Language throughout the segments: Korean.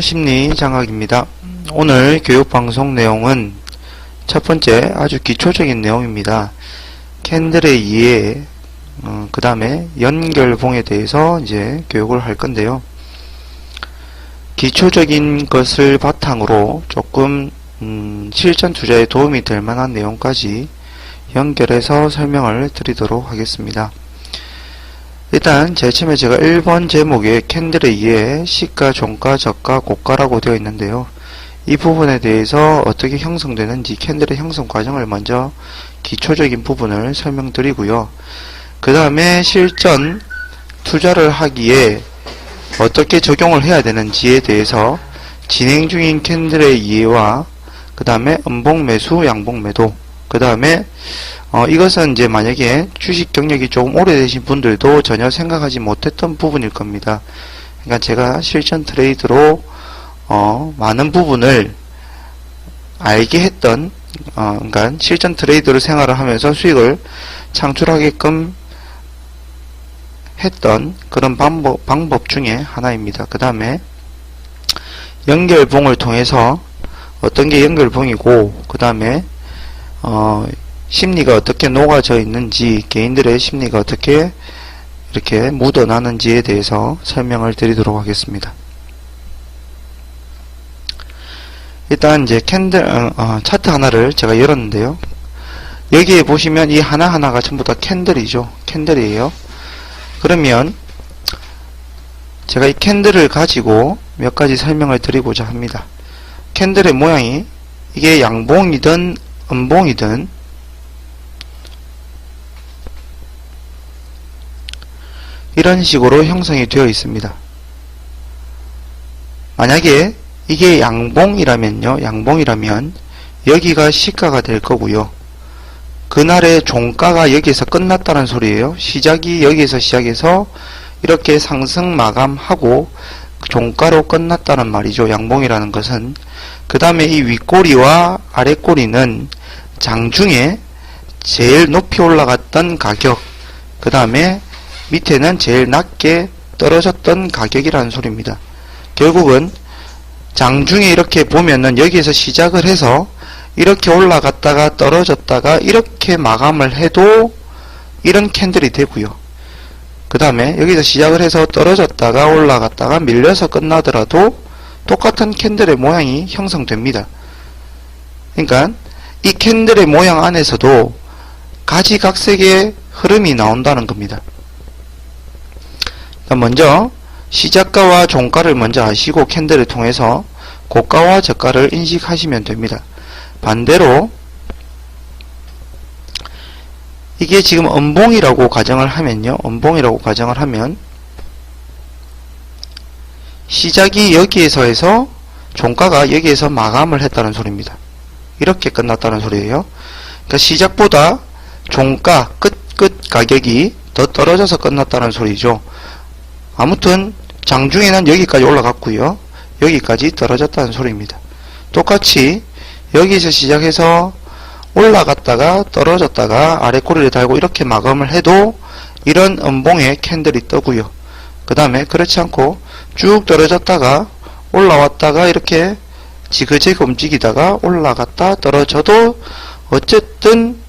심리장학입니다. 오늘 교육방송 내용은 첫 번째 아주 기초적인 내용입니다. 캔들의 이해, 그 다음에 연결봉에 대해서 이제 교육을 할 건데요. 기초적인 것을 바탕으로 조금 실전 투자에 도움이 될 만한 내용까지 연결해서 설명을 드리도록 하겠습니다. 일단 제일 처음에 제가 1번 제목에 캔들에 이해 시가, 종가, 저가, 고가라고 되어 있는데요. 이 부분에 대해서 어떻게 형성되는지 캔들의 형성 과정을 먼저 기초적인 부분을 설명드리고요. 그 다음에 실전 투자를 하기에 어떻게 적용을 해야 되는지에 대해서 진행 중인 캔들의 이해와 그 다음에 음봉 매수, 양봉 매도, 그 다음에 이것은 이제 만약에 주식 경력이 조금 오래되신 분들도 전혀 생각하지 못했던 부분일 겁니다. 그러니까 제가 실전 트레이드로 많은 부분을 알게 했던 그러니까 실전 트레이드로 생활을 하면서 수익을 창출하게끔 했던 그런 방법 중에 하나입니다. 그 다음에 연결봉을 통해서 어떤 게 연결봉이고 그 다음에 심리가 어떻게 녹아져 있는지, 개인들의 심리가 어떻게 이렇게 묻어나는지에 대해서 설명을 드리도록 하겠습니다. 일단 이제 캔들, 차트 하나를 제가 열었는데요. 여기에 보시면 이 하나하나가 전부 다 캔들이죠. 캔들이에요. 그러면 제가 이 캔들을 가지고 몇 가지 설명을 드리고자 합니다. 캔들의 모양이 이게 양봉이든 음봉이든 이런 식으로 형성이 되어 있습니다. 만약에 이게 양봉이라면요, 양봉이라면 여기가 시가가 될 거고요. 그날의 종가가 여기에서 끝났다는 소리예요. 시작이 여기에서 시작해서 이렇게 상승 마감하고 종가로 끝났다는 말이죠. 양봉이라는 것은. 그 다음에 이 윗꼬리와 아랫꼬리는 장중에 제일 높이 올라갔던 가격, 그 다음에 밑에는 제일 낮게 떨어졌던 가격이라는 소리입니다. 결국은 장중에 이렇게 보면은 여기에서 시작을 해서 이렇게 올라갔다가 떨어졌다가 이렇게 마감을 해도 이런 캔들이 되고요. 그 다음에 여기서 시작을 해서 떨어졌다가 올라갔다가 밀려서 끝나더라도 똑같은 캔들의 모양이 형성됩니다. 그러니까 이 캔들의 모양 안에서도 가지각색의 흐름이 나온다는 겁니다. 먼저 시작가와 종가를 먼저 아시고 캔들을 통해서 고가와 저가를 인식하시면 됩니다. 반대로 이게 지금 음봉이라고 가정을 하면요. 음봉이라고 가정을 하면 시작이 여기에서 해서 종가가 여기에서 마감을 했다는 소리입니다. 이렇게 끝났다는 소리예요. 그러니까 시작보다 종가 끝 가격이 더 떨어져서 끝났다는 소리죠. 아무튼 장중에는 여기까지 올라갔고요. 여기까지 떨어졌다는 소리입니다. 똑같이 여기서 시작해서 올라갔다가 떨어졌다가 아랫꼬리를 달고 이렇게 마감을 해도 이런 음봉의 캔들이 뜨고요. 그 다음에 그렇지 않고 쭉 떨어졌다가 올라왔다가 이렇게 지그재그 움직이다가 올라갔다 떨어져도 어쨌든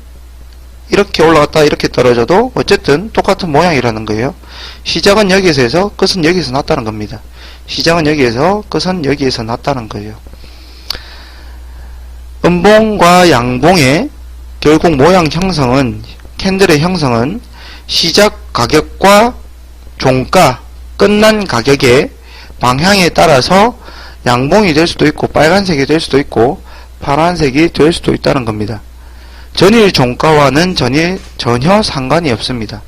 이렇게 올라갔다 이렇게 떨어져도 어쨌든 똑같은 모양이라는 거예요. 시작은 여기에서 해서 끝은 여기에서 났다는 겁니다. 시작은 여기에서 끝은 여기에서 났다는 거예요. 음봉과 양봉의 결국 모양 형성은 캔들의 형성은 시작 가격과 종가 끝난 가격의 방향에 따라서 양봉이 될 수도 있고 빨간색이 될 수도 있고 파란색이 될 수도 있다는 겁니다. 전일 종가와는 전혀 상관이 없습니다.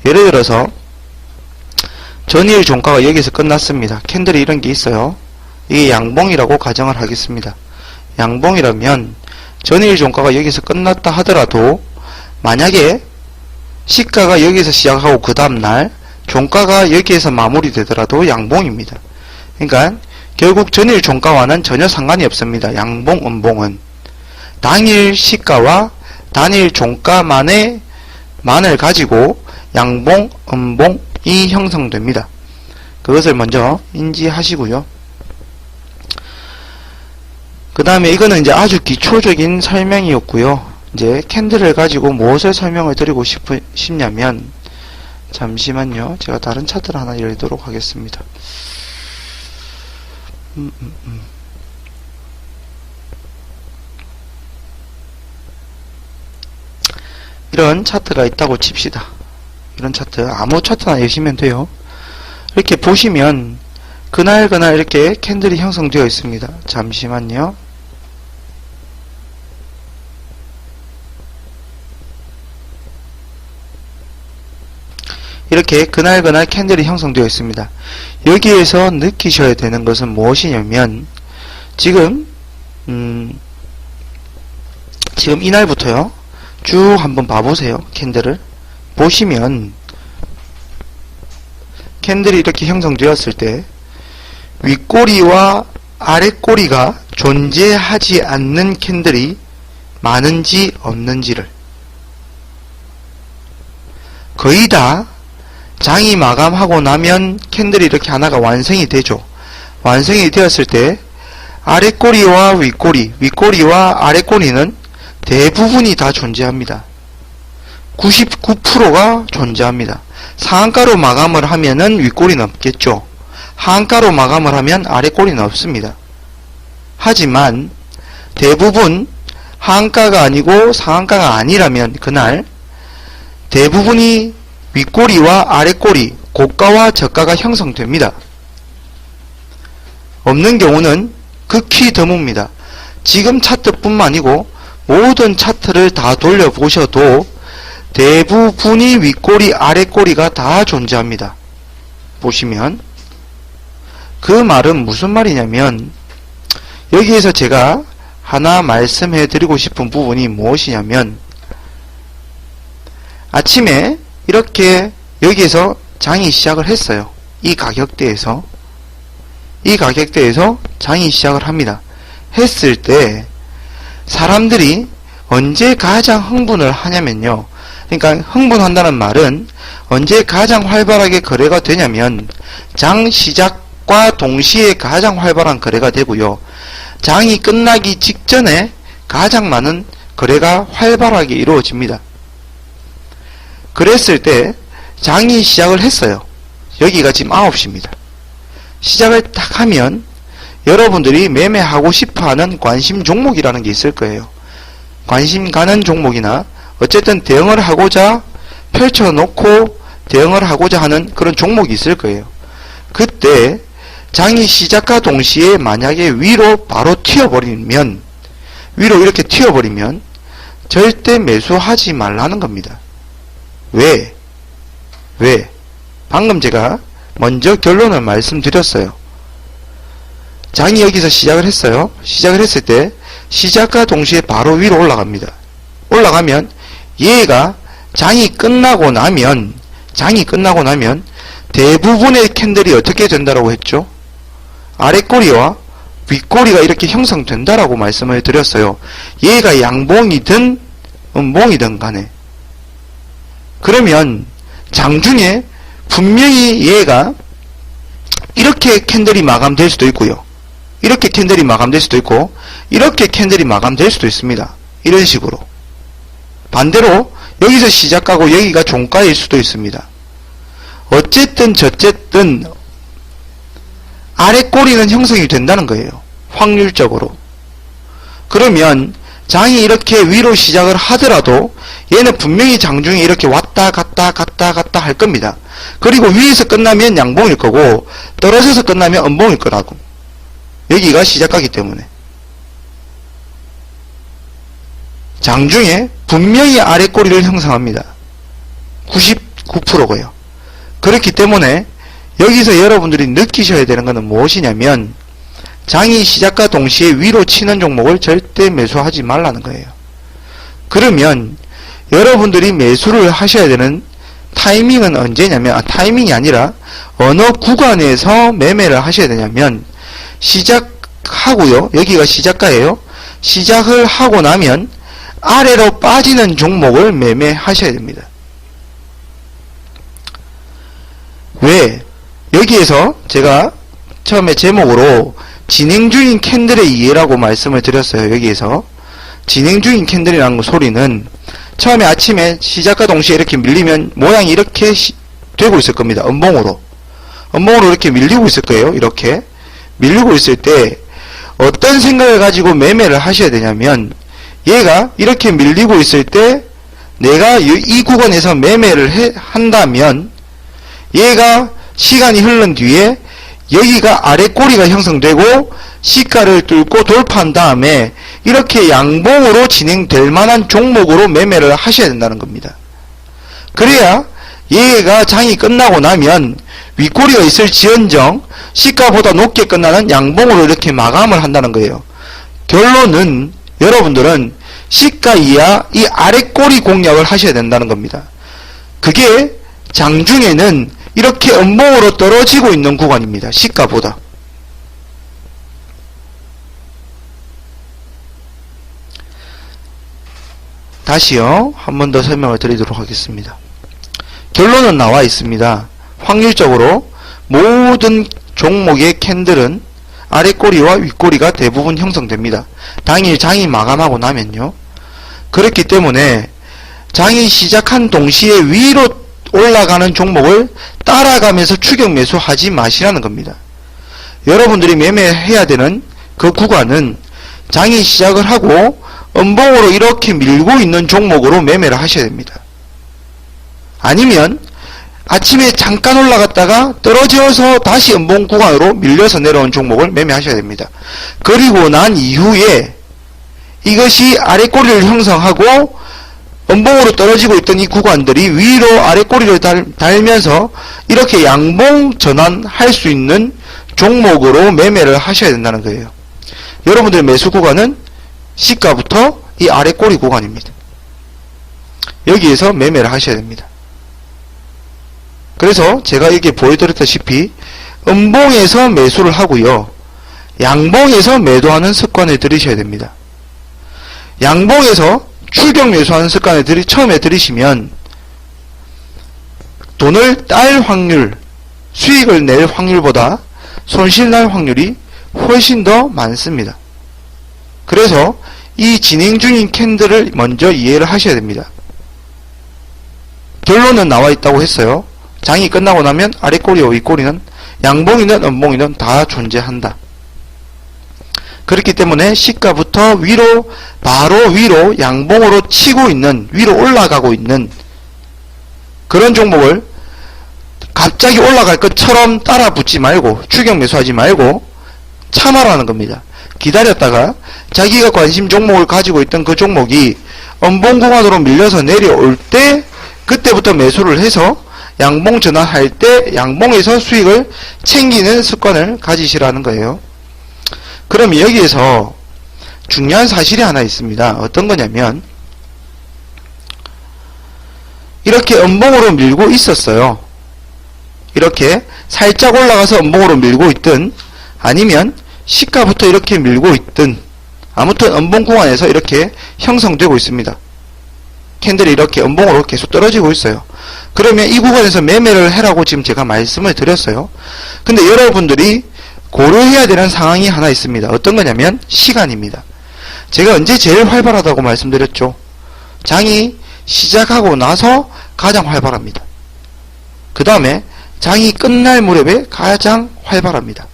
예를 들어서 전일 종가가 여기서 끝났습니다. 캔들이 이런 게 있어요. 이게 양봉이라고 가정을 하겠습니다. 양봉이라면 전일 종가가 여기서 끝났다 하더라도 만약에 시가가 여기서 시작하고 그 다음날 종가가 여기에서 마무리되더라도 양봉입니다. 그러니까 결국 전일 종가와는 전혀 상관이 없습니다. 양봉, 음봉은 당일 시가와 단일 종가만을 가지고 양봉, 음봉이 형성됩니다. 그것을 먼저 인지하시고요. 그 다음에 이거는 이제 아주 기초적인 설명이었고요. 이제 캔들을 가지고 무엇을 설명을 드리고 싶냐면, 잠시만요. 제가 다른 차트를 하나 열도록 하겠습니다. 이런 차트가 있다고 칩시다. 이런 차트, 아무 차트나 여시면 돼요. 이렇게 보시면 그날 이렇게 캔들이 형성되어 있습니다. 잠시만요. 이렇게 그날 캔들이 형성되어 있습니다. 여기에서 느끼셔야 되는 것은 무엇이냐면, 지금 이날부터요, 쭉 한번 봐보세요. 캔들을 보시면 캔들이 이렇게 형성되었을 때 윗꼬리와 아랫꼬리가 존재하지 않는 캔들이 많은지 없는지를, 거의 다 장이 마감하고 나면 캔들이 이렇게 하나가 완성이 되죠. 완성이 되었을 때 아랫꼬리와 윗꼬리와 아랫꼬리는 대부분이 다 존재합니다. 99%가 존재합니다. 상한가로 마감을 하면은 윗꼬리는 없겠죠. 하한가로 마감을 하면 아랫꼬리는 없습니다. 하지만 대부분 하한가가 아니고 상한가가 아니라면 그날 대부분이 윗꼬리와 아랫꼬리, 고가와 저가가 형성됩니다. 없는 경우는 극히 드뭅니다. 지금 차트뿐만 아니고 모든 차트를 다 돌려보셔도 대부분이 윗꼬리, 아랫꼬리가 다 존재합니다. 보시면 그 말은 무슨 말이냐면, 여기에서 제가 하나 말씀해 드리고 싶은 부분이 무엇이냐면, 아침에 이렇게 여기에서 장이 시작을 했어요. 이 가격대에서 장이 시작을 합니다. 했을 때 사람들이 언제 가장 흥분을 하냐면요, 그러니까 흥분한다는 말은 언제 가장 활발하게 거래가 되냐면 장 시작과 동시에 가장 활발한 거래가 되고요, 장이 끝나기 직전에 가장 많은 거래가 활발하게 이루어집니다. 그랬을 때 장이 시작을 했어요. 여기가 지금 9시입니다. 시작을 딱 하면 여러분들이 매매하고 싶어하는 관심 종목이라는 게 있을 거예요. 관심 가는 종목이나 어쨌든 대응을 하고자 펼쳐놓고 대응을 하고자 하는 그런 종목이 있을 거예요. 그때 장이 시작과 동시에 만약에 위로 바로 튀어버리면, 위로 이렇게 튀어버리면 절대 매수하지 말라는 겁니다. 왜? 방금 제가 먼저 결론을 말씀드렸어요. 장이 여기서 시작을 했어요. 시작을 했을 때 시작과 동시에 바로 위로 올라갑니다. 올라가면 얘가 장이 끝나고 나면 대부분의 캔들이 어떻게 된다라고 했죠? 아랫꼬리와 윗꼬리가 이렇게 형성된다라고 말씀을 드렸어요. 얘가 양봉이든 음봉이든 간에. 그러면 장중에 분명히 얘가 이렇게 캔들이 마감될 수도 있고요, 이렇게 캔들이 마감될 수도 있고, 이렇게 캔들이 마감될 수도 있습니다. 이런 식으로. 반대로 여기서 시작하고 여기가 종가일 수도 있습니다. 어쨌든 저쨌든 아랫꼬리는 형성이 된다는 거예요, 확률적으로. 그러면 장이 이렇게 위로 시작을 하더라도 얘는 분명히 장중에 이렇게 왔다 갔다 할 겁니다. 그리고 위에서 끝나면 양봉일 거고 떨어져서 끝나면 음봉일 거라고. 여기가 시작하기 때문에 장중에 분명히 아랫꼬리를 형성합니다. 99%고요. 그렇기 때문에 여기서 여러분들이 느끼셔야 되는 것은 무엇이냐면, 장이 시작과 동시에 위로 치는 종목을 절대 매수하지 말라는 거예요. 그러면 여러분들이 매수를 하셔야 되는 타이밍은 언제냐면, 타이밍이 아니라 어느 구간에서 매매를 하셔야 되냐면, 시작하고요, 여기가 시작가예요. 시작을 하고 나면 아래로 빠지는 종목을 매매하셔야 됩니다. 왜? 여기에서 제가 처음에 제목으로 진행 중인 캔들의 이해라고 말씀을 드렸어요. 여기에서 진행 중인 캔들이라는 소리는 처음에 아침에 시작과 동시에 이렇게 밀리면 모양이 이렇게 되고 있을 겁니다. 음봉으로 이렇게 밀리고 있을 거예요. 이렇게 밀리고 있을 때 어떤 생각을 가지고 매매를 하셔야 되냐면, 얘가 이렇게 밀리고 있을 때 내가 이 구간에서 매매를 한다면 얘가 시간이 흐른 뒤에 여기가 아래 꼬리가 형성되고 시가를 뚫고 돌파한 다음에 이렇게 양봉으로 진행될 만한 종목으로 매매를 하셔야 된다는 겁니다. 그래야 얘가 장이 끝나고 나면 윗꼬리가 있을 지연정 시가보다 높게 끝나는 양봉으로 이렇게 마감을 한다는 거예요. 결론은 여러분들은 시가 이하 이 아래 꼬리 공략을 하셔야 된다는 겁니다. 그게 장중에는 이렇게 음봉으로 떨어지고 있는 구간입니다. 시가보다. 다시요. 한 번 더 설명을 드리도록 하겠습니다. 결론은 나와 있습니다. 확률적으로 모든 종목의 캔들은 아래꼬리와 윗꼬리가 대부분 형성됩니다. 당일 장이 마감하고 나면요. 그렇기 때문에 장이 시작한 동시에 위로 올라가는 종목을 따라가면서 추격 매수하지 마시라는 겁니다. 여러분들이 매매해야 되는 그 구간은 장이 시작을 하고 음봉으로 이렇게 밀고 있는 종목으로 매매를 하셔야 됩니다. 아니면 아침에 잠깐 올라갔다가 떨어져서 다시 음봉 구간으로 밀려서 내려온 종목을 매매하셔야 됩니다. 그리고 난 이후에 이것이 아래꼬리를 형성하고 음봉으로 떨어지고 있던 이 구간들이 위로 아래꼬리를 달면서 이렇게 양봉 전환할 수 있는 종목으로 매매를 하셔야 된다는 거예요. 여러분들의 매수 구간은 시가부터 이 아래꼬리 구간입니다. 여기에서 매매를 하셔야 됩니다. 그래서 제가 이렇게 보여드렸다시피 음봉에서 매수를 하고요. 양봉에서 매도하는 습관을 들이셔야 됩니다. 양봉에서 추격 매수하는 습관을 처음에 들이시면 돈을 딸 확률, 수익을 낼 확률보다 손실 날 확률이 훨씬 더 많습니다. 그래서 이 진행 중인 캔들을 먼저 이해를 하셔야 됩니다. 결론은 나와 있다고 했어요. 장이 끝나고 나면 아래꼬리와 윗꼬리는 양봉이든 음봉이든 다 존재한다. 그렇기 때문에 시가부터 위로, 바로 위로 양봉으로 치고 있는, 위로 올라가고 있는 그런 종목을 갑자기 올라갈 것처럼 따라 붙지 말고 추격 매수하지 말고 참아라는 겁니다. 기다렸다가 자기가 관심 종목을 가지고 있던 그 종목이 음봉 구간으로 밀려서 내려올 때 그때부터 매수를 해서 양봉 전환할 때 양봉에서 수익을 챙기는 습관을 가지시라는 거예요. 그럼 여기에서 중요한 사실이 하나 있습니다. 어떤 거냐면 이렇게 음봉으로 밀고 있었어요. 이렇게 살짝 올라가서 음봉으로 밀고 있든 아니면 시가부터 이렇게 밀고 있든 아무튼 음봉 구간에서 이렇게 형성되고 있습니다. 캔들이 이렇게 음봉으로 계속 떨어지고 있어요. 그러면 이 구간에서 매매를 해라고 지금 제가 말씀을 드렸어요. 근데 여러분들이 고려해야 되는 상황이 하나 있습니다. 어떤 거냐면 시간입니다. 제가 언제 제일 활발하다고 말씀드렸죠? 장이 시작하고 나서 가장 활발합니다. 그 다음에 장이 끝날 무렵에 가장 활발합니다.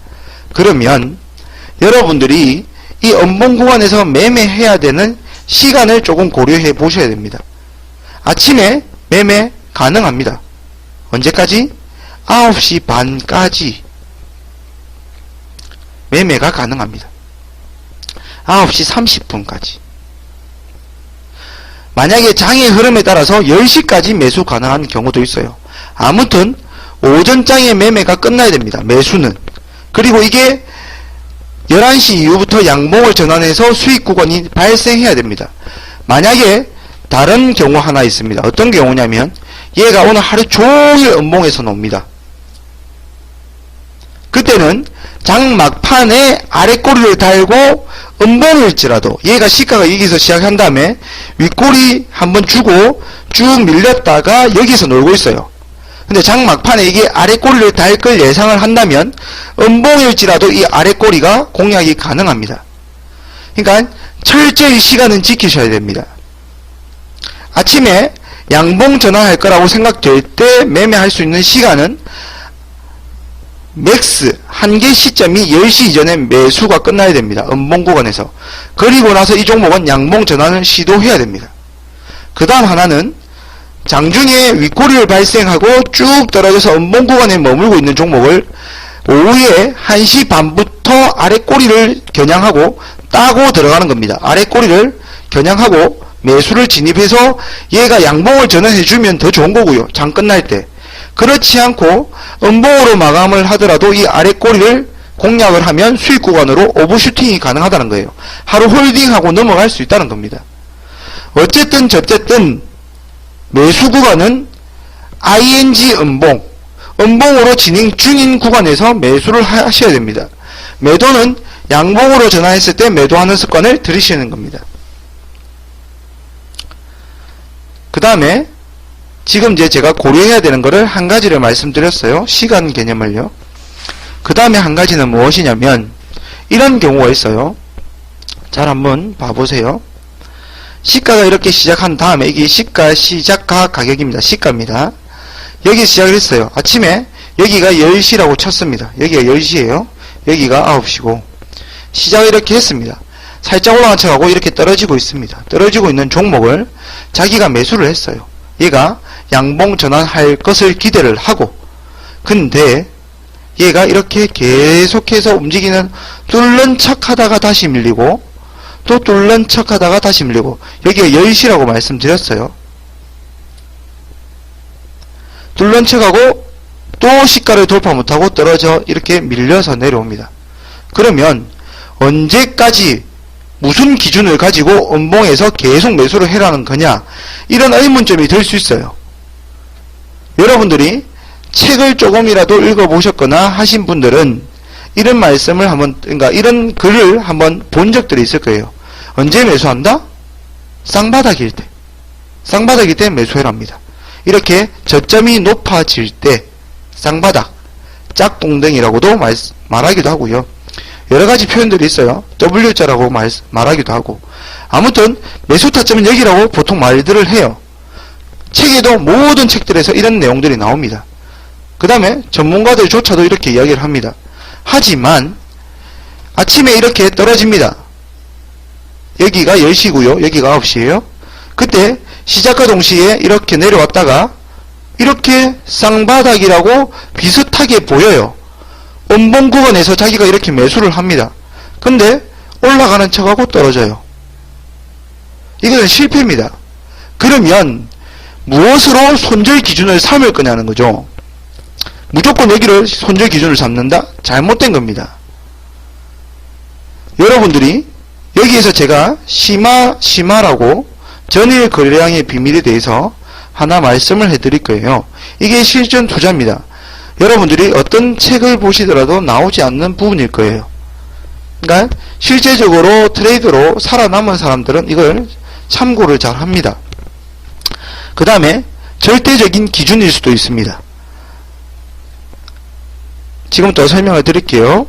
그러면 여러분들이 이 음봉 구간에서 매매해야 되는 시간을 조금 고려해 보셔야 됩니다. 아침에 매매 가능합니다. 언제까지? 9시 반까지 매매가 가능합니다. 9시 30분까지. 만약에 장의 흐름에 따라서 10시까지 매수 가능한 경우도 있어요. 아무튼 오전장의 매매가 끝나야 됩니다. 매수는. 그리고 이게 11시 이후부터 양봉을 전환해서 수익 구간이 발생해야 됩니다. 만약에 다른 경우 하나 있습니다. 어떤 경우냐면 얘가 오늘 하루 종일 음봉에서 놉니다. 그때는 장 막판에 아래꼬리를 달고 음봉일지라도 얘가 시가가 여기서 시작한 다음에 윗꼬리 한번 주고 쭉 밀렸다가 여기서 놀고 있어요. 근데 장 막판에 이게 아래 꼬리를 달 걸 예상을 한다면 음봉일지라도 이 아래 꼬리가 공략이 가능합니다. 그러니까 철저히 시간은 지키셔야 됩니다. 아침에 양봉 전환할 거라고 생각될 때 매매할 수 있는 시간은 맥스 한계 시점이 10시 이전에 매수가 끝나야 됩니다. 음봉 구간에서. 그리고 나서 이 종목은 양봉 전환을 시도해야 됩니다. 그 다음 하나는 장중에 윗꼬리를 발생하고 쭉 떨어져서 음봉 구간에 머물고 있는 종목을 오후에 1시 반부터 아래 꼬리를 겨냥하고 따고 들어가는 겁니다. 아래 꼬리를 겨냥하고 매수를 진입해서 얘가 양봉을 전환해주면 더 좋은 거고요. 장 끝날 때. 그렇지 않고 음봉으로 마감을 하더라도 이 아래 꼬리를 공략을 하면 수익 구간으로 오버슈팅이 가능하다는 거예요. 하루 홀딩하고 넘어갈 수 있다는 겁니다. 어쨌든 저쨌든 매수 구간은 ING 음봉, 음봉으로 진행 중인 구간에서 매수를 하셔야 됩니다. 매도는 양봉으로 전환했을 때 매도하는 습관을 들이시는 겁니다. 그 다음에 지금 이제 제가 고려해야 되는 거를 한 가지를 말씀드렸어요. 시간 개념을요. 그 다음에 한 가지는 무엇이냐면 이런 경우가 있어요. 잘 한번 봐보세요. 시가가 이렇게 시작한 다음에 이게 시가 시작가 가격입니다. 시가입니다. 여기 시작을 했어요. 아침에 여기가 10시라고 쳤습니다. 여기가 10시예요. 여기가 9시고 시작을 이렇게 했습니다. 살짝 올라간 척하고 이렇게 떨어지고 있습니다. 떨어지고 있는 종목을 자기가 매수를 했어요. 얘가 양봉 전환할 것을 기대를 하고 근데 얘가 이렇게 계속해서 움직이는 뚫는 척 하다가 다시 밀리고 또 뚫는 척 하다가 다시 밀리고 여기가 10시라고 말씀드렸어요. 뚫는 척하고 또 시가를 돌파 못하고 떨어져 이렇게 밀려서 내려옵니다. 그러면 언제까지 무슨 기준을 가지고 음봉에서 계속 매수를 해라는 거냐 이런 의문점이 들 수 있어요. 여러분들이 책을 조금이라도 읽어보셨거나 하신 분들은 이런 말씀을 한번, 그러니까 이런 글을 한번 본 적들이 있을 거예요. 언제 매수한다? 쌍바닥일 때. 쌍바닥일 때 매수해랍니다. 이렇게 저점이 높아질 때 쌍바닥, 짝꿍댕이라고도 말하기도 하고요. 여러가지 표현들이 있어요. W자라고 말하기도 하고. 아무튼 매수 타점은 여기라고 보통 말들을 해요. 책에도 모든 책들에서 이런 내용들이 나옵니다. 그 다음에 전문가들조차도 이렇게 이야기를 합니다. 하지만 아침에 이렇게 떨어집니다. 여기가 10시고요. 여기가 9시예요. 그때 시작과 동시에 이렇게 내려왔다가 이렇게 쌍바닥이라고 비슷하게 보여요. 음봉 구간에서 자기가 이렇게 매수를 합니다. 근데 올라가는 척하고 떨어져요. 이것은 실패입니다. 그러면 무엇으로 손절 기준을 삼을 거냐는 거죠. 무조건 여기를 손절 기준을 삼는다? 잘못된 겁니다. 여러분들이 여기에서 제가 심화라고 전일 거래량의 비밀에 대해서 하나 말씀을 해드릴 거예요. 이게 실전 투자입니다. 여러분들이 어떤 책을 보시더라도 나오지 않는 부분일 거예요. 그러니까 실제적으로 트레이드로 살아남은 사람들은 이걸 참고를 잘 합니다. 그 다음에 절대적인 기준일 수도 있습니다. 지금부터 설명을 드릴게요.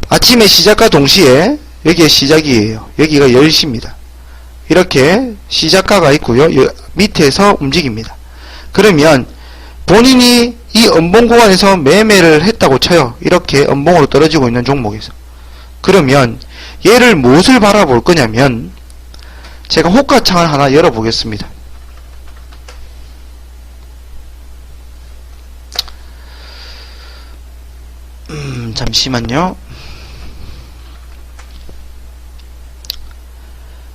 아침에 시작과 동시에 여기에 시작이에요. 여기가 10시입니다. 이렇게 시작가가 있고요. 밑에서 움직입니다. 그러면 본인이 이 음봉 구간에서 매매를 했다고 쳐요. 이렇게 음봉으로 떨어지고 있는 종목에서. 그러면 얘를 무엇을 바라볼 거냐면 제가 호가창을 하나 열어보겠습니다. 잠시만요.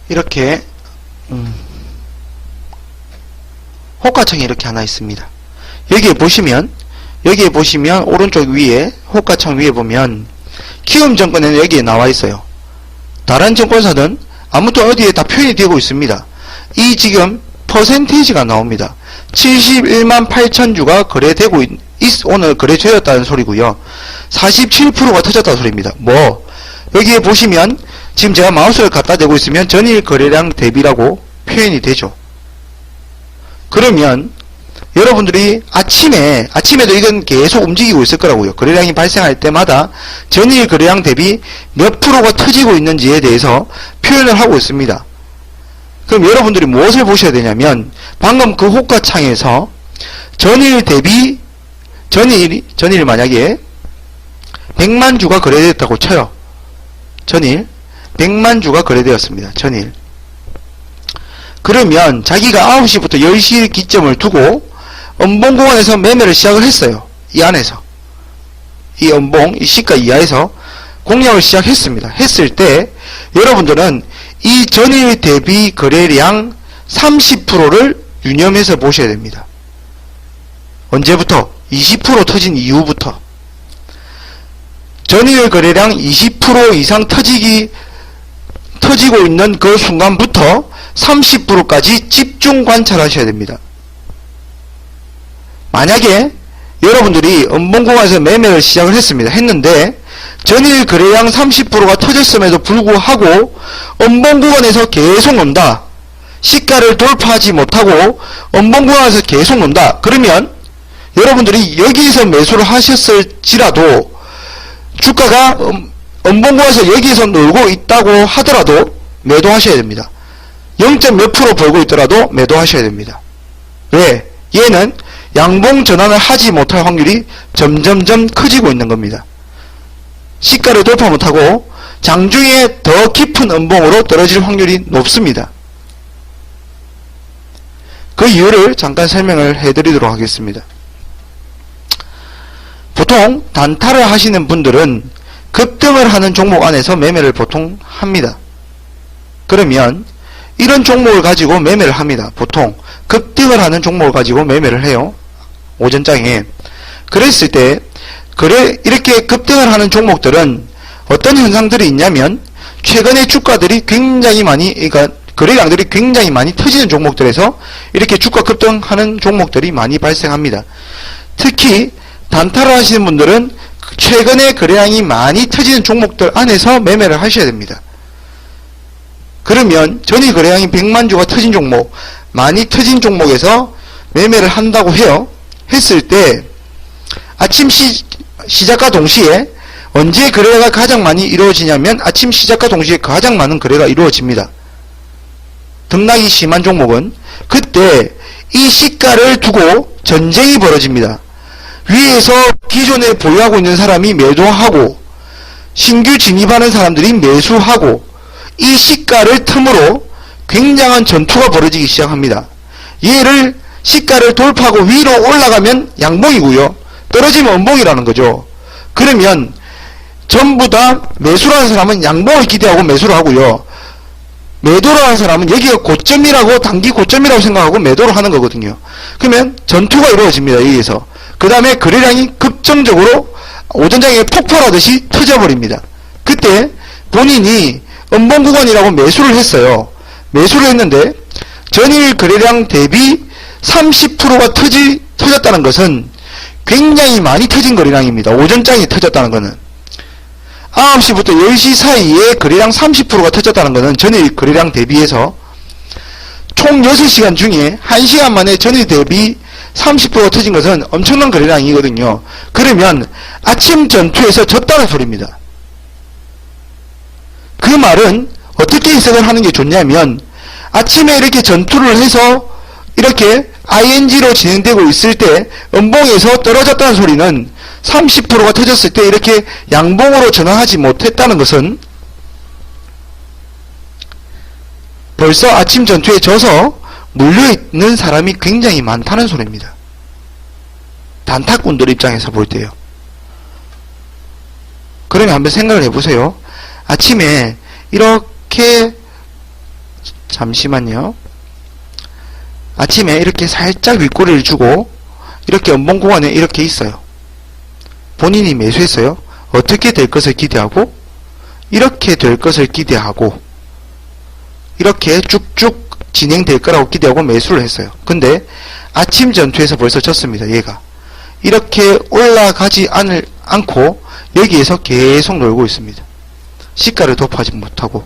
이렇게 호가창이 이렇게 하나 있습니다. 여기에 보시면 오른쪽 위에 호가창 위에 보면 키움증권에는 여기에 나와 있어요. 다른 증권사는 아무튼 어디에 다 표현이 되고 있습니다. 이 지금 퍼센테이지가 나옵니다. 71만 8천 주가 거래되고 오늘 거래되었다는 소리고요. 47%가 터졌다는 소리입니다. 여기에 보시면 지금 제가 마우스를 갖다 대고 있으면 전일 거래량 대비라고 표현이 되죠. 그러면 여러분들이 아침에도 이건 계속 움직이고 있을 거라고요. 거래량이 발생할 때마다 전일 거래량 대비 몇 프로가 터지고 있는지에 대해서 표현을 하고 있습니다. 그럼 여러분들이 무엇을 보셔야 되냐면 방금 그 호가창에서 전일 대비 전일이 만약에 100만 주가 거래되었다고 쳐요. 전일 100만 주가 거래되었습니다. 전일. 그러면 자기가 9시부터 10시 기점을 두고 음봉구간에서 매매를 시작을 했어요. 이 안에서. 이 음봉, 이 시가 이하에서 공략을 시작했습니다. 했을 때 여러분들은 이 전일 대비 거래량 30%를 유념해서 보셔야 됩니다. 언제부터? 20% 터진 이후부터. 전일 거래량 20% 이상 터지고 있는 그 순간부터 30%까지 집중 관찰하셔야 됩니다. 만약에 여러분들이 음봉구간에서 매매를 시작을 했는데 전일 거래량 30%가 터졌음에도 불구하고 음봉구간에서 계속 논다. 시가를 돌파하지 못하고 음봉구간에서 계속 논다. 그러면 여러분들이 여기에서 매수를 하셨을지라도 주가가 음봉구간에서 여기에서 놀고 있다고 하더라도 매도하셔야 됩니다. 0몇 프로 벌고 있더라도 매도하셔야 됩니다. 왜? 얘는 양봉 전환을 하지 못할 확률이 점점점 커지고 있는 겁니다. 시가를 돌파 못하고 장중에 더 깊은 음봉으로 떨어질 확률이 높습니다. 그 이유를 잠깐 설명을 해드리도록 하겠습니다. 보통 단타를 하시는 분들은 급등을 하는 종목 안에서 매매를 보통 합니다. 그러면 이런 종목을 가지고 매매를 합니다. 보통 급등을 하는 종목을 가지고 매매를 해요. 오전장에. 그랬을 때 이렇게 급등을 하는 종목들은 어떤 현상들이 있냐면 최근에 주가들이 굉장히 많이, 그러니까 거래량들이 굉장히 많이 터지는 종목들에서 이렇게 주가 급등하는 종목들이 많이 발생합니다. 특히 단타를 하시는 분들은 최근에 거래량이 많이 터지는 종목들 안에서 매매를 하셔야 됩니다. 그러면 전일 거래량이 100만 주가 터진 종목, 많이 터진 종목에서 매매를 한다고 해요. 했을 때 아침 시작과 동시에 언제 거래가 가장 많이 이루어지냐면 아침 시작과 동시에 가장 많은 거래가 이루어집니다. 등락이 심한 종목은 그때 이 시가를 두고 전쟁이 벌어집니다. 위에서 기존에 보유하고 있는 사람이 매도하고 신규 진입하는 사람들이 매수하고 이 시가를 틈으로 굉장한 전투가 벌어지기 시작합니다. 얘를 시가를 돌파하고 위로 올라가면 양봉이고요. 떨어지면 음봉이라는 거죠. 그러면 전부 다 매수를 하는 사람은 양봉을 기대하고 매수를 하고요. 매도를 하는 사람은 여기가 고점이라고 단기 고점이라고 생각하고 매도를 하는 거거든요. 그러면 전투가 이루어집니다. 여기에서. 그 다음에 거래량이 급정적으로 오전장에 폭발하듯이 터져버립니다. 그때 본인이 음봉구간이라고 매수를 했어요. 매수를 했는데 전일 거래량 대비 30%가 터졌다는 것은 굉장히 많이 터진 거래량입니다. 오전장에 터졌다는 것은 9시부터 10시 사이에 거래량 30%가 터졌다는 것은 전일 거래량 대비해서 총 6시간 중에 1시간 만에 전일 대비 30%가 터진 것은 엄청난 거래량이거든요. 그러면 아침 전투에서 졌다는 소리입니다. 그 말은 어떻게 해석을 하는 게 좋냐면 아침에 이렇게 전투를 해서 이렇게 ING로 진행되고 있을 때 음봉에서 떨어졌다는 소리는 30%가 터졌을 때 이렇게 양봉으로 전환하지 못했다는 것은 벌써 아침 전투에 져서 물려있는 사람이 굉장히 많다는 소리입니다. 단타꾼들 입장에서 볼 때요. 그러면 한번 생각을 해보세요. 아침에 이렇게 잠시만요. 아침에 이렇게 살짝 윗꼬리를 주고 이렇게 음봉 구간에 이렇게 있어요. 본인이 매수했어요. 어떻게 될 것을 기대하고 이렇게 될 것을 기대하고 이렇게 쭉쭉 진행될 거라고 기대하고 매수를 했어요. 근데 아침 전투에서 벌써 졌습니다. 얘가 이렇게 올라가지 않고 여기에서 계속 놀고 있습니다. 시가를 돌파하지 못하고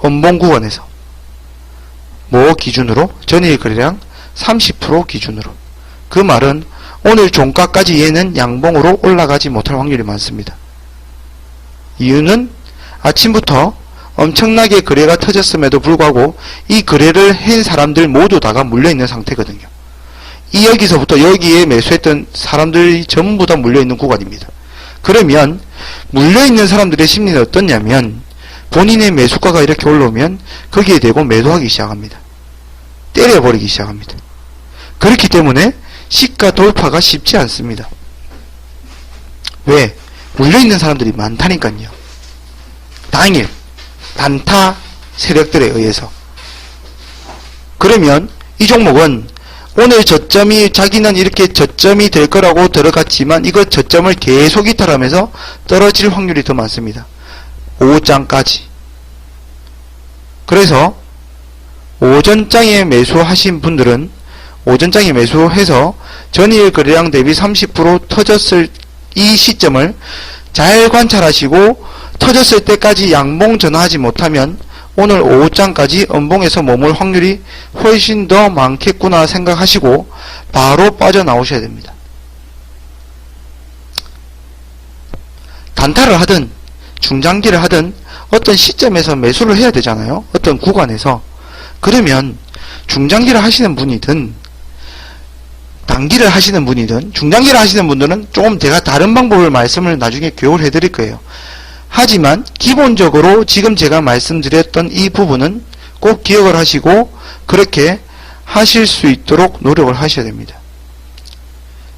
음봉 구간에서 뭐 기준으로? 전일 거래량 30% 기준으로 그 말은 오늘 종가까지 얘는 양봉으로 올라가지 못할 확률이 많습니다. 이유는 아침부터 엄청나게 거래가 터졌음에도 불구하고 이 거래를 한 사람들 모두 다가 물려있는 상태거든요. 이 여기서부터 여기에 매수했던 사람들이 전부 다 물려있는 구간입니다. 그러면 물려있는 사람들의 심리는 어떻냐면 본인의 매수가가 이렇게 올라오면 거기에 대고 매도하기 시작합니다. 때려버리기 시작합니다. 그렇기 때문에 시가 돌파가 쉽지 않습니다. 왜? 물려있는 사람들이 많다니까요. 당일 단타 세력들에 의해서. 그러면 이 종목은 오늘 저점이 자기는 이렇게 저점이 될 거라고 들어갔지만 이거 저점을 계속 이탈하면서 떨어질 확률이 더 많습니다. 5장까지. 그래서 오전장에 매수하신 분들은 오전장에 매수해서 전일 거래량 대비 30% 터졌을 이 시점을 잘 관찰하시고 터졌을 때까지 양봉 전환하지 못하면 오늘 오후장까지 음봉에서 머물 확률이 훨씬 더 많겠구나 생각하시고 바로 빠져나오셔야 됩니다. 단타를 하든 중장기를 하든 어떤 시점에서 매수를 해야 되잖아요. 어떤 구간에서. 그러면 중장기를 하시는 분이든 단기를 하시는 분이든 중장기를 하시는 분들은 조금 제가 다른 방법을 말씀을 나중에 교육을 해드릴 거예요. 하지만 기본적으로 지금 제가 말씀드렸던 이 부분은 꼭 기억을 하시고 그렇게 하실 수 있도록 노력을 하셔야 됩니다.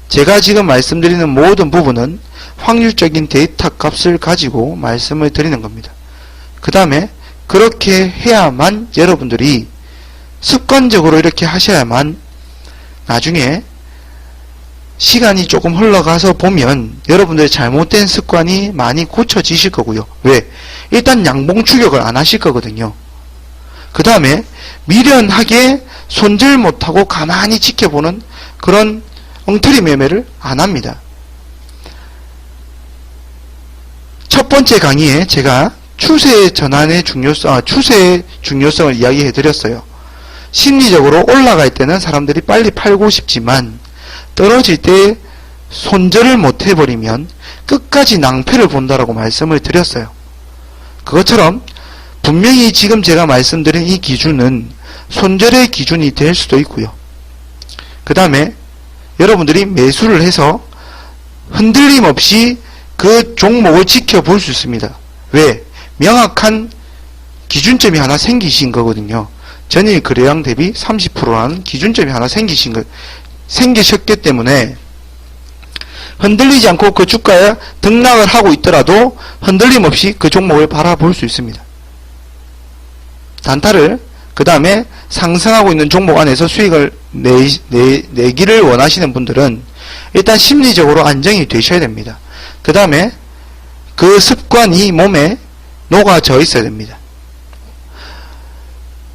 제가 지금 말씀드리는 모든 부분은 확률적인 데이터 값을 가지고 말씀을 드리는 겁니다. 그 다음에 그렇게 해야만 여러분들이 습관적으로 이렇게 하셔야만 나중에 시간이 조금 흘러가서 보면 여러분들의 잘못된 습관이 많이 고쳐지실 거고요. 왜? 일단 양봉 추격을 안 하실 거거든요. 그 다음에 미련하게 손질 못하고 가만히 지켜보는 그런 엉터리 매매를 안 합니다. 첫 번째 강의에 제가 추세 전환의 추세의 중요성을 이야기해 드렸어요. 심리적으로 올라갈 때는 사람들이 빨리 팔고 싶지만 떨어질 때 손절을 못 해버리면 끝까지 낭패를 본다라고 말씀을 드렸어요. 그것처럼 분명히 지금 제가 말씀드린 이 기준은 손절의 기준이 될 수도 있고요. 그 다음에 여러분들이 매수를 해서 흔들림 없이 그 종목을 지켜볼 수 있습니다. 왜? 명확한 기준점이 하나 생기신 거거든요. 전일 거래량 대비 30%라는 기준점이 하나 생기셨기 때문에 흔들리지 않고 그 주가에 등락을 하고 있더라도 흔들림 없이 그 종목을 바라볼 수 있습니다. 단타를 그 다음에 상승하고 있는 종목 안에서 수익을 내기를 원하시는 분들은 일단 심리적으로 안정이 되셔야 됩니다. 그 다음에 그 습관이 몸에 녹아져 있어야 됩니다.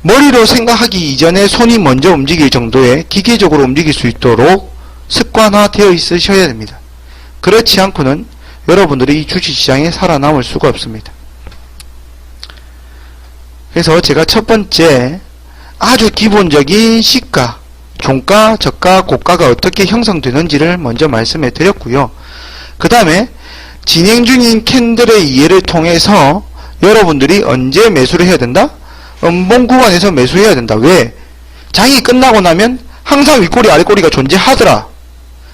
머리로 생각하기 이전에 손이 먼저 움직일 정도의 기계적으로 움직일 수 있도록 습관화되어 있으셔야 됩니다. 그렇지 않고는 여러분들이 이 주식시장에 살아남을 수가 없습니다. 그래서 제가 첫 번째 아주 기본적인 시가, 종가, 저가, 고가가 어떻게 형성되는지를 먼저 말씀해 드렸고요. 그 다음에 진행 중인 캔들의 이해를 통해서 여러분들이 언제 매수를 해야 된다? 음봉 구간에서 매수해야 된다. 왜? 장이 끝나고 나면 항상 윗꼬리 아랫꼬리가 존재하더라.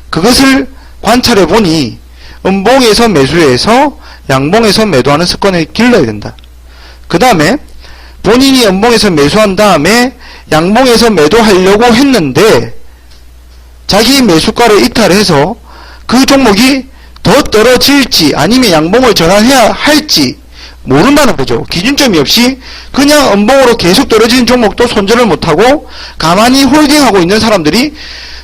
그것을 관찰해 보니 음봉에서 매수해서 양봉에서 매도하는 습관을 길러야 된다. 그 다음에 본인이 음봉에서 매수한 다음에 양봉에서 매도하려고 했는데 자기 매수가를 이탈해서 그 종목이 더 떨어질지 아니면 양봉을 전환해야 할지 모른다는 거죠. 기준점이 없이 그냥 음봉으로 계속 떨어지는 종목도 손절을 못하고 가만히 홀딩하고 있는 사람들이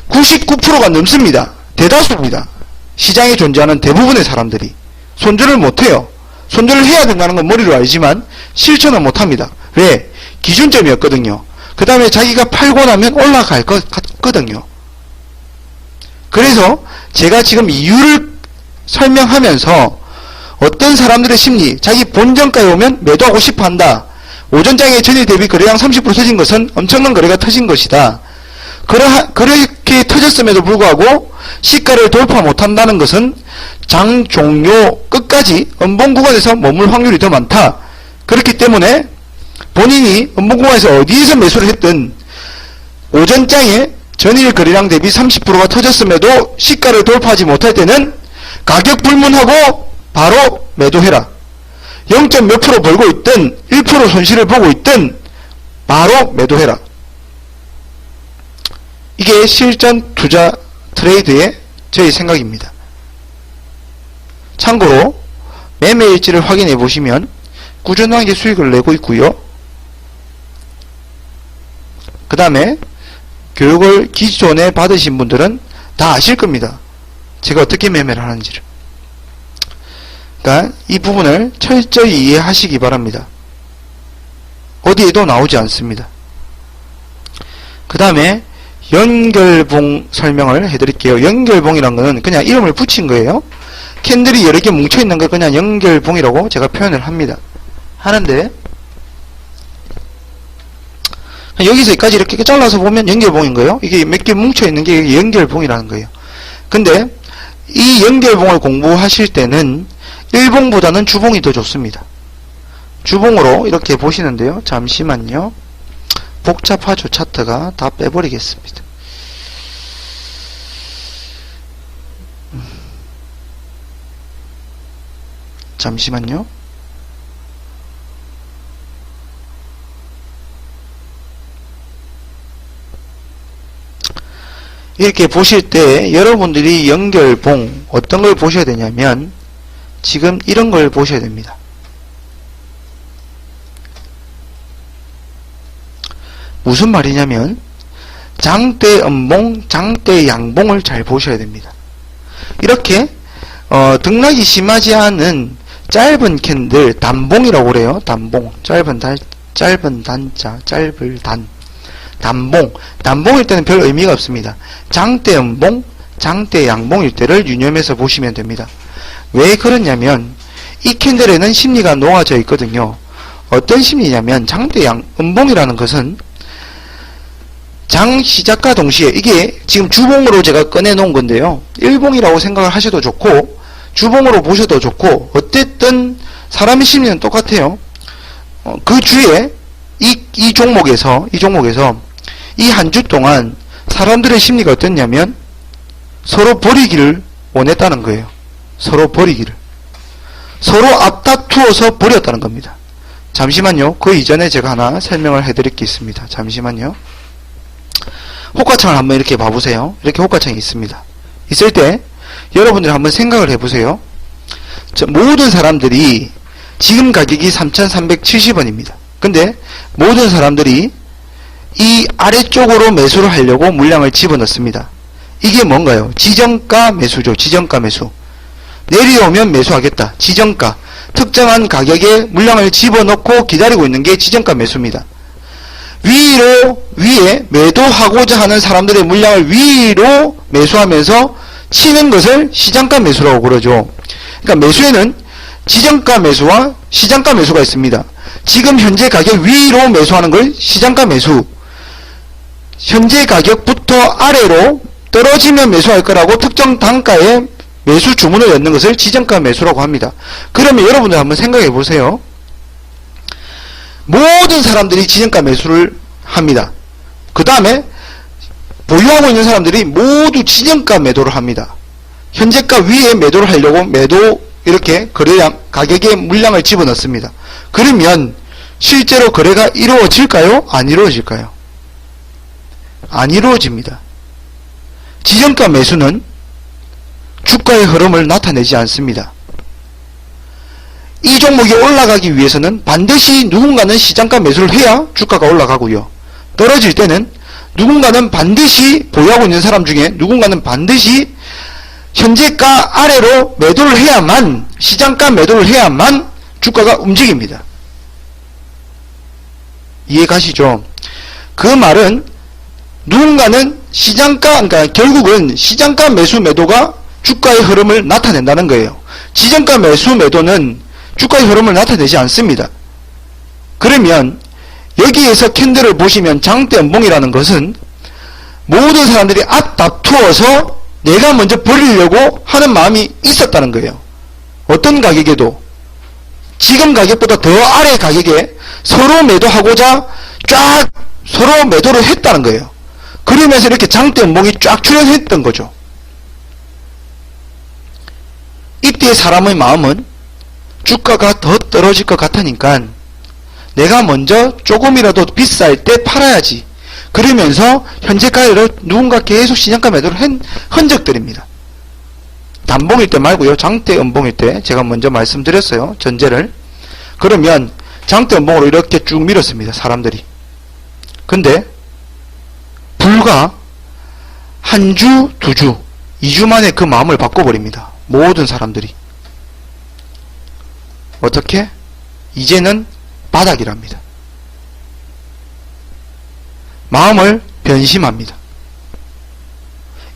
99%가 넘습니다. 대다수입니다. 시장에 존재하는 대부분의 사람들이 손절을 못해요. 손절을 해야 된다는 건 머리로 알지만 실천은 못합니다. 왜? 기준점이었거든요. 그 다음에 자기가 팔고 나면 올라갈 것 같거든요. 그래서 제가 지금 이유를 설명하면서 어떤 사람들의 심리, 자기 본전가에 오면 매도하고 싶어 한다. 오전장에 전일 대비 거래량 30% 터진 것은 엄청난 거래가 터진 것이다. 그렇게 터졌음에도 불구하고 시가를 돌파 못한다는 것은 장 종료 끝까지 음봉 구간에서 머물 확률이 더 많다. 그렇기 때문에 본인이 음봉 구간에서 어디에서 매수를 했든 오전장에 전일 거래량 대비 30%가 터졌음에도 시가를 돌파하지 못할 때는 가격 불문하고 바로 매도해라. 0. 몇 프로 벌고 있든 1% 손실을 보고 있든 바로 매도해라. 이게 실전 투자 트레이드의 저희 생각입니다. 참고로 매매일지를 확인해 보시면 꾸준하게 수익을 내고 있고요. 그 다음에 교육을 기존에 받으신 분들은 다 아실 겁니다. 제가 어떻게 매매를 하는지를. 그러니까 이 부분을 철저히 이해하시기 바랍니다. 어디에도 나오지 않습니다. 그 다음에 연결봉 설명을 해드릴게요. 연결봉이란 거는 그냥 이름을 붙인 거예요. 캔들이 여러 개 뭉쳐있는 걸 그냥 연결봉이라고 제가 표현을 합니다. 하는데 여기서까지 이렇게 잘라서 보면 연결봉인 거예요. 이게 몇 개 뭉쳐있는 게 연결봉이라는 거예요. 근데 이 연결봉을 공부하실 때는 일봉보다는 주봉이 더 좋습니다. 주봉으로 이렇게 보시는데요. 잠시만요. 복잡하죠. 차트가 다 빼버리겠습니다. 잠시만요. 이렇게 보실 때 여러분들이 연결봉 어떤 걸 보셔야 되냐면 지금 이런 걸 보셔야 됩니다. 무슨 말이냐면 장대 음봉, 장대 양봉을 잘 보셔야 됩니다. 이렇게 등락이 심하지 않은 짧은 캔들, 단봉이라고 그래요. 단봉, 짧은 단자, 짧을 단. 단봉일 때는 별 의미가 없습니다. 장대 음봉, 장대 양봉일 때를 유념해서 보시면 됩니다. 왜 그러냐면 이 캔들에는 심리가 놓아져 있거든요. 어떤 심리냐면 장대 음봉이라는 것은 장 시작과 동시에 이게 지금 주봉으로 제가 꺼내 놓은 건데요. 일봉이라고 생각을 하셔도 좋고 주봉으로 보셔도 좋고 어쨌든 사람의 심리는 똑같아요. 그 주에 이 종목에서 이 한 주 동안 사람들의 심리가 어땠냐면 서로 버리기를 원했다는 거예요. 서로 버리기를. 서로 앞다투어서 버렸다는 겁니다. 잠시만요. 그 이전에 제가 하나 설명을 해드릴 게 있습니다. 잠시만요. 호가창을 한번 이렇게 봐보세요. 이렇게 호가창이 있습니다. 있을 때 여러분들이 한번 생각을 해보세요. 모든 사람들이 지금 가격이 3,370원입니다. 근데 모든 사람들이 이 아래쪽으로 매수를 하려고 물량을 집어넣습니다. 이게 뭔가요? 지정가 매수죠. 지정가 매수. 내려오면 매수하겠다. 지정가. 특정한 가격에 물량을 집어넣고 기다리고 있는 게 지정가 매수입니다. 위에 매도하고자 하는 사람들의 물량을 위로 매수하면서 치는 것을 시장가 매수라고 그러죠. 그러니까 매수에는 지정가 매수와 시장가 매수가 있습니다. 지금 현재 가격 위로 매수하는 걸 시장가 매수. 현재 가격부터 아래로 떨어지면 매수할 거라고 특정 단가에 매수 주문을 넣는 것을 지정가 매수라고 합니다. 그러면 여러분들 한번 생각해 보세요. 모든 사람들이 지정가 매수를 합니다. 그 다음에 보유하고 있는 사람들이 모두 지정가 매도를 합니다. 현재가 위에 매도를 하려고 이렇게 거래량 가격에 물량을 집어넣습니다. 그러면 실제로 거래가 이루어질까요? 안 이루어질까요? 안 이루어집니다. 지정가 매수는 주가의 흐름을 나타내지 않습니다. 이 종목이 올라가기 위해서는 반드시 누군가는 시장가 매수를 해야 주가가 올라가고요. 떨어질 때는 누군가는 반드시 보유하고 있는 사람 중에 누군가는 반드시 현재가 아래로 매도를 해야만 시장가 매도를 해야만 주가가 움직입니다. 이해 가시죠? 그 말은 누군가는 시장가, 그러니까 결국은 시장가 매수 매도가 주가의 흐름을 나타낸다는 거예요. 지정가 매수 매도는 주가의 흐름을 나타내지 않습니다. 그러면 여기에서 캔들을 보시면 장대 음봉이라는 것은 모든 사람들이 앞다투어서 내가 먼저 버리려고 하는 마음이 있었다는 거예요. 어떤 가격에도 지금 가격보다 더 아래 가격에 서로 매도하고자 쫙 서로 매도를 했다는 거예요. 그러면서 이렇게 장대 음봉이 쫙 출현했던 거죠. 이때 사람의 마음은 주가가 더 떨어질 것 같으니까 내가 먼저 조금이라도 비쌀 때 팔아야지. 그러면서 현재가를 누군가 계속 시장가 매도를 한 흔적들입니다. 단봉일 때 말고요. 장대 음봉일 때 제가 먼저 말씀드렸어요. 전제를. 그러면 장대 음봉으로 이렇게 쭉 밀었습니다. 사람들이. 근데 불과 한 주, 두 주, 2주 만에 그 마음을 바꿔버립니다. 모든 사람들이. 어떻게? 이제는 바닥이랍니다. 마음을 변심합니다.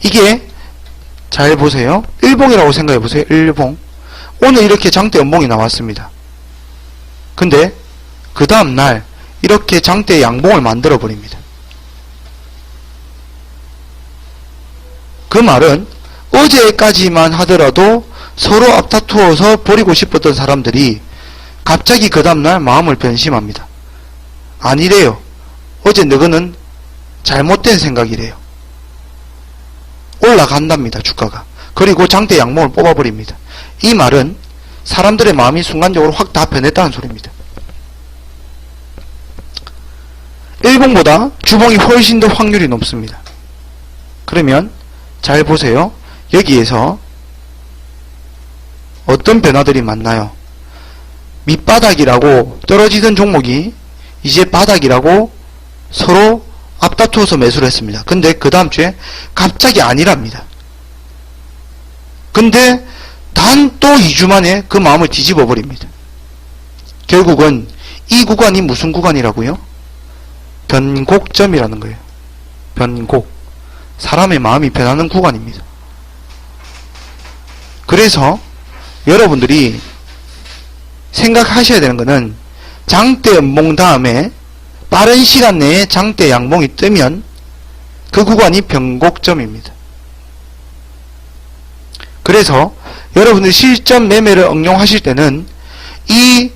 이게 잘 보세요. 일봉이라고 생각해 보세요. 일봉. 오늘 이렇게 장대 음봉이 나왔습니다. 근데 그 다음날 이렇게 장대 양봉을 만들어 버립니다. 그 말은 어제까지만 하더라도 서로 앞다투어서 버리고 싶었던 사람들이 갑자기 그 다음날 마음을 변심합니다. 아니래요. 어제 너거는 잘못된 생각이래요. 올라간답니다. 주가가. 그리고 장대 양봉을 뽑아버립니다. 이 말은 사람들의 마음이 순간적으로 확 다 변했다는 소리입니다. 일봉보다 주봉이 훨씬 더 확률이 높습니다. 그러면 잘 보세요. 여기에서 어떤 변화들이 많나요? 밑바닥이라고 떨어지던 종목이 이제 바닥이라고 서로 앞다투어서 매수를 했습니다. 근데 그 다음 주에 갑자기 아니랍니다. 근데 단 또 2주 만에 그 마음을 뒤집어 버립니다. 결국은 이 구간이 무슨 구간이라고요? 변곡점이라는 거예요. 변곡. 사람의 마음이 변하는 구간입니다. 그래서 여러분들이 생각하셔야 되는 것은 장대 음봉 다음에 빠른 시간 내에 장대 양봉이 뜨면 그 구간이 변곡점입니다. 그래서 여러분들 실전 매매를 응용하실 때는 이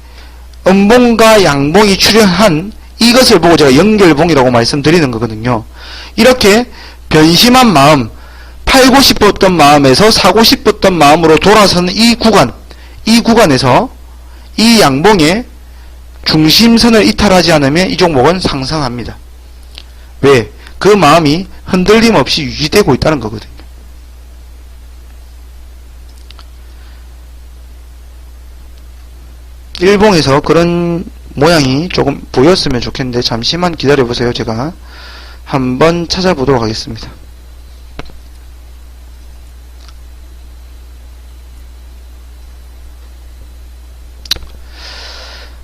음봉과 양봉이 출현한 이것을 보고 제가 연결봉이라고 말씀드리는 거거든요. 이렇게 변심한 마음, 팔고 싶었던 마음에서 사고 싶었던 마음으로 돌아서는 이 구간에서 이 양봉의 중심선을 이탈하지 않으면 이 종목은 상승합니다. 왜? 그 마음이 흔들림 없이 유지되고 있다는 거거든요. 일봉에서 그런 모양이 조금 보였으면 좋겠는데 잠시만 기다려보세요. 제가 한번 찾아보도록 하겠습니다.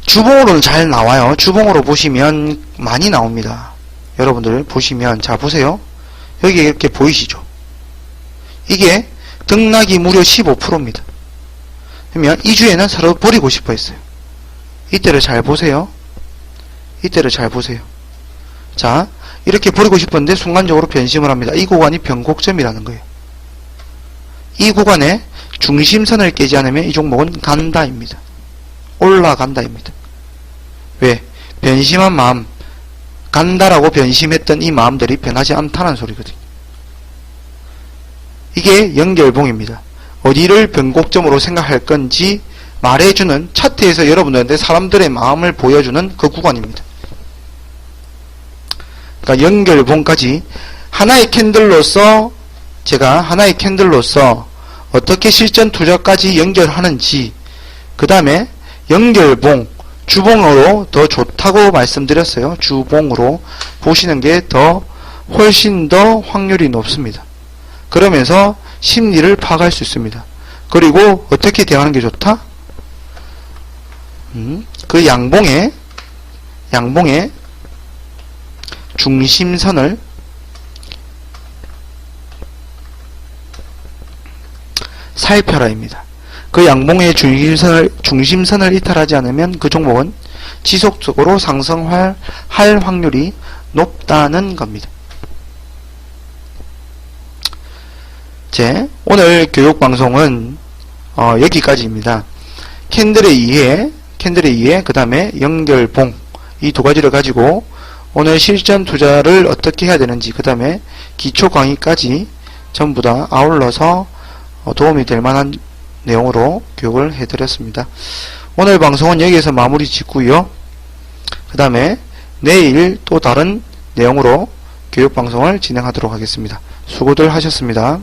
주봉으로는 잘 나와요. 주봉으로 보시면 많이 나옵니다. 여러분들 보시면 자 보세요. 여기 이렇게 보이시죠? 이게 등락이 무려 15%입니다. 그러면 이 주에는 서로 버리고 싶어 했어요. 이때를 잘 보세요. 이때를 잘 보세요. 자, 이렇게 버리고 싶었는데 순간적으로 변심을 합니다. 이 구간이 변곡점이라는 거예요. 이 구간에 중심선을 깨지 않으면 이 종목은 간다입니다. 올라간다입니다. 왜? 변심한 마음, 간다라고 변심했던 이 마음들이 변하지 않다는 소리거든요. 이게 연결봉입니다. 어디를 변곡점으로 생각할 건지 말해주는 차트에서 여러분들한테 사람들의 마음을 보여주는 그 구간입니다. 그러니까 연결봉까지 하나의 캔들로서 제가 하나의 캔들로서 어떻게 실전 투자까지 연결하는지 그 다음에 연결봉 주봉으로 더 좋다고 말씀드렸어요. 주봉으로 보시는 게 더 훨씬 더 확률이 높습니다. 그러면서 심리를 파악할 수 있습니다. 그리고 어떻게 대응하는 게 좋다? 그 양봉의 중심선을 살펴라입니다. 그 양봉의 중심선을 이탈하지 않으면 그 종목은 지속적으로 상승할 확률이 높다는 겁니다. 오늘 교육방송은 여기까지입니다. 캔들의 이해, 그 다음에 연결봉, 이 두 가지를 가지고 오늘 실전 투자를 어떻게 해야 되는지, 그 다음에 기초 강의까지 전부 다 아울러서 도움이 될 만한 내용으로 교육을 해드렸습니다. 오늘 방송은 여기에서 마무리 짓고요. 그 다음에 내일 또 다른 내용으로 교육방송을 진행하도록 하겠습니다. 수고들 하셨습니다.